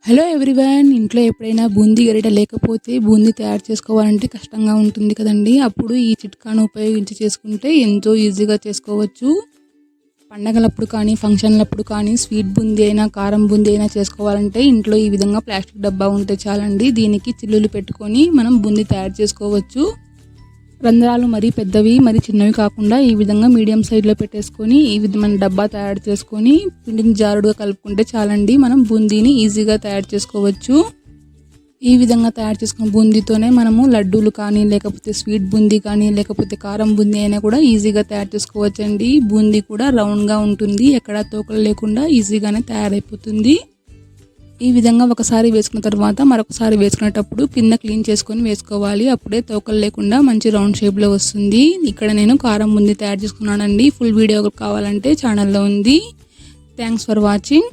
Hello everyone, ఇంట్లో ఎప్పుడైనా బూందీ గరిట లేకపోతే బూందీ తయారు చేసుకోవాలంటే కష్టంగా ఉంటుంది కదండి. అప్పుడు ఈ చిట్కాను ఉపయోగించి చేసుకుంటే ఎంతో ఈజీగా చేసుకోవచ్చు. పండగలప్పుడు కానీ ఫంక్షన్లప్పుడు కానీ స్వీట్ బూందీ అయినా కారం బూందీ అయినా చేసుకోవాలంటే ఇంట్లో ఈ విధంగా ప్లాస్టిక్ డబ్బా ఉంటే చాలండి. దీనికి చిల్లులు పెట్టుకొని మనం బూందీ తయారు చేసుకోవచ్చు. రంధ్రాలు మరీ పెద్దవి మరీ చిన్నవి కాకుండా ఈ విధంగా మీడియం సైజులో పెట్టేసుకొని ఈ విధమైన డబ్బా తయారు చేసుకొని పిండిని జారుడుగా కలుపుకుంటే చాలండి. మనం బూందీని ఈజీగా తయారు చేసుకోవచ్చు. ఈ విధంగా తయారు చేసుకున్న బూందీతోనే మనము లడ్డూలు కానీ లేకపోతే స్వీట్ బూందీ కానీ లేకపోతే కారం బూందీ అయినా కూడా ఈజీగా తయారు చేసుకోవచ్చండి. బూందీ కూడా రౌండ్గా ఉంటుంది, ఎక్కడ తోకలు లేకుండా ఈజీగానే తయారైపోతుంది. ఈ విధంగా ఒకసారి వేసుకున్న తర్వాత మరొకసారి వేసుకునేటప్పుడు కింద క్లీన్ చేసుకొని వేసుకోవాలి. అప్పుడే తోకలు లేకుండా మంచి రౌండ్ షేప్లో వస్తుంది. ఇక్కడ నేను కారం బూందీ తయారు చేసుకున్నానండి. ఫుల్ వీడియో కావాలంటే ఛానల్లో ఉంది. Thanks for watching.